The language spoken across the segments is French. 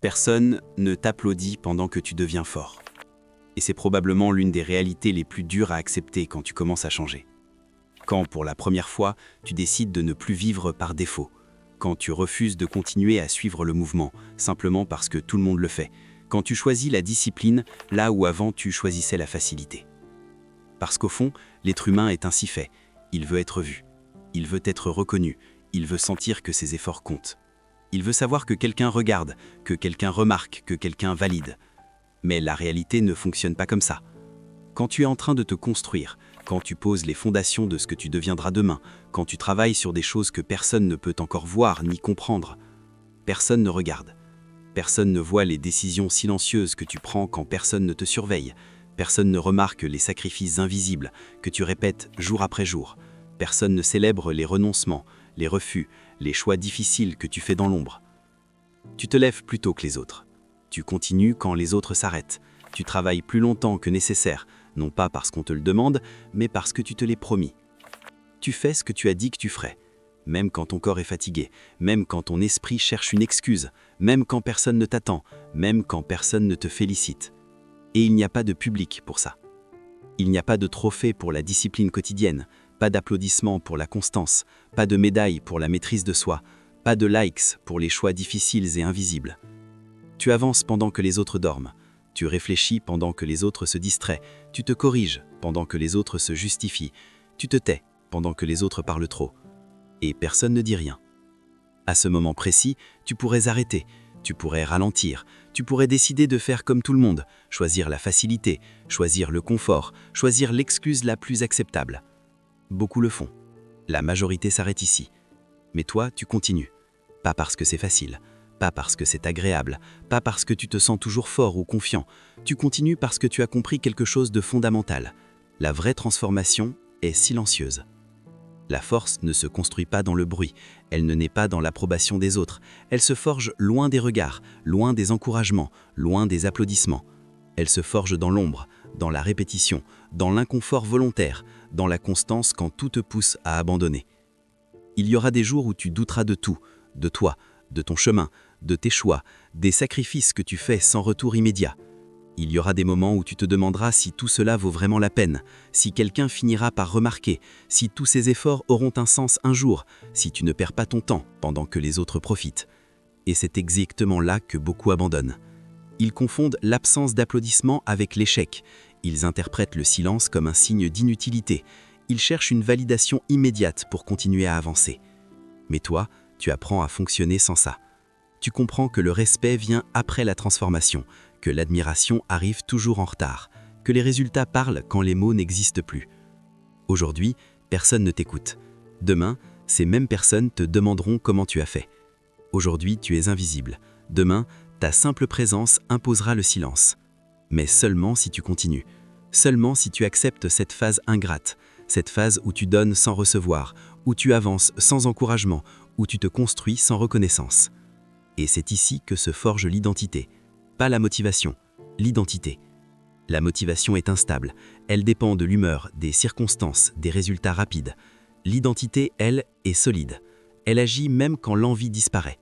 Personne ne t'applaudit pendant que tu deviens fort. Et c'est probablement l'une des réalités les plus dures à accepter quand tu commences à changer. Quand, pour la première fois, tu décides de ne plus vivre par défaut. Quand tu refuses de continuer à suivre le mouvement, simplement parce que tout le monde le fait. Quand tu choisis la discipline, là où avant tu choisissais la facilité. Parce qu'au fond, l'être humain est ainsi fait. Il veut être vu. Il veut être reconnu. Il veut sentir que ses efforts comptent. Il veut savoir que quelqu'un regarde, que quelqu'un remarque, que quelqu'un valide. Mais la réalité ne fonctionne pas comme ça. Quand tu es en train de te construire, quand tu poses les fondations de ce que tu deviendras demain, quand tu travailles sur des choses que personne ne peut encore voir ni comprendre, personne ne regarde. Personne ne voit les décisions silencieuses que tu prends quand personne ne te surveille. Personne ne remarque les sacrifices invisibles que tu répètes jour après jour. Personne ne célèbre les renoncements, les refus, les choix difficiles que tu fais dans l'ombre. Tu te lèves plus tôt que les autres. Tu continues quand les autres s'arrêtent. Tu travailles plus longtemps que nécessaire, non pas parce qu'on te le demande, mais parce que tu te l'es promis. Tu fais ce que tu as dit que tu ferais, même quand ton corps est fatigué, même quand ton esprit cherche une excuse, même quand personne ne t'attend, même quand personne ne te félicite. Et il n'y a pas de public pour ça. Il n'y a pas de trophée pour la discipline quotidienne, pas d'applaudissements pour la constance, pas de médaille pour la maîtrise de soi, pas de likes pour les choix difficiles et invisibles. Tu avances pendant que les autres dorment. Tu réfléchis pendant que les autres se distraient. Tu te corriges pendant que les autres se justifient. Tu te tais pendant que les autres parlent trop. Et personne ne dit rien. À ce moment précis, tu pourrais arrêter, tu pourrais ralentir, tu pourrais décider de faire comme tout le monde, choisir la facilité, choisir le confort, choisir l'excuse la plus acceptable. Beaucoup le font. La majorité s'arrête ici. Mais toi, tu continues. Pas parce que c'est facile, pas parce que c'est agréable, pas parce que tu te sens toujours fort ou confiant. Tu continues parce que tu as compris quelque chose de fondamental. La vraie transformation est silencieuse. La force ne se construit pas dans le bruit, elle ne naît pas dans l'approbation des autres, elle se forge loin des regards, loin des encouragements, loin des applaudissements. Elle se forge dans l'ombre, dans la répétition, dans l'inconfort volontaire, dans la constance quand tout te pousse à abandonner. Il y aura des jours où tu douteras de tout, de toi, de ton chemin, de tes choix, des sacrifices que tu fais sans retour immédiat. Il y aura des moments où tu te demanderas si tout cela vaut vraiment la peine, si quelqu'un finira par remarquer, si tous ces efforts auront un sens un jour, si tu ne perds pas ton temps pendant que les autres profitent. Et c'est exactement là que beaucoup abandonnent. Ils confondent l'absence d'applaudissements avec l'échec. Ils interprètent le silence comme un signe d'inutilité. Ils cherchent une validation immédiate pour continuer à avancer. Mais toi, tu apprends à fonctionner sans ça. Tu comprends que le respect vient après la transformation, que l'admiration arrive toujours en retard, que les résultats parlent quand les mots n'existent plus. Aujourd'hui, personne ne t'écoute. Demain, ces mêmes personnes te demanderont comment tu as fait. Aujourd'hui, tu es invisible. Demain, ta simple présence imposera le silence. Mais seulement si tu continues. Seulement si tu acceptes cette phase ingrate, cette phase où tu donnes sans recevoir, où tu avances sans encouragement, où tu te construis sans reconnaissance. Et c'est ici que se forge l'identité. Pas la motivation, l'identité. La motivation est instable, elle dépend de l'humeur, des circonstances, des résultats rapides. L'identité, elle, est solide. Elle agit même quand l'envie disparaît.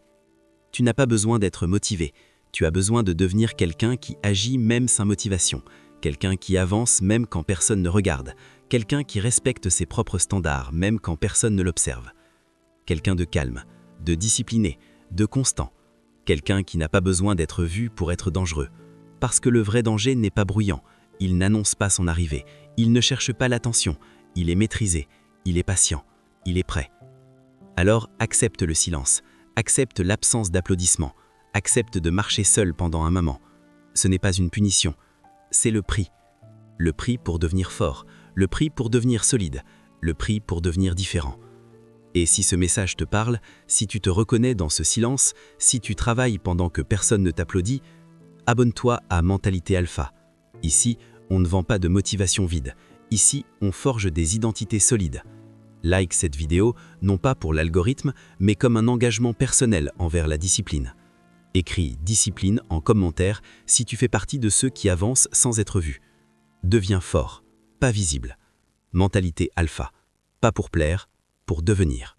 Tu n'as pas besoin d'être motivé, tu as besoin de devenir quelqu'un qui agit même sans motivation, quelqu'un qui avance même quand personne ne regarde, quelqu'un qui respecte ses propres standards même quand personne ne l'observe. Quelqu'un de calme, de discipliné, de constant. Quelqu'un qui n'a pas besoin d'être vu pour être dangereux. Parce que le vrai danger n'est pas bruyant, il n'annonce pas son arrivée, il ne cherche pas l'attention, il est maîtrisé, il est patient, il est prêt. Alors accepte le silence, accepte l'absence d'applaudissements, accepte de marcher seul pendant un moment. Ce n'est pas une punition, c'est le prix. Le prix pour devenir fort, le prix pour devenir solide, le prix pour devenir différent. Et si ce message te parle, si tu te reconnais dans ce silence, si tu travailles pendant que personne ne t'applaudit, abonne-toi à Mentalité Alpha. Ici, on ne vend pas de motivation vide. Ici, on forge des identités solides. Like cette vidéo, non pas pour l'algorithme, mais comme un engagement personnel envers la discipline. Écris « discipline » en commentaire si tu fais partie de ceux qui avancent sans être vus. Deviens fort, pas visible. Mentalité Alpha. Pas pour plaire, pour devenir.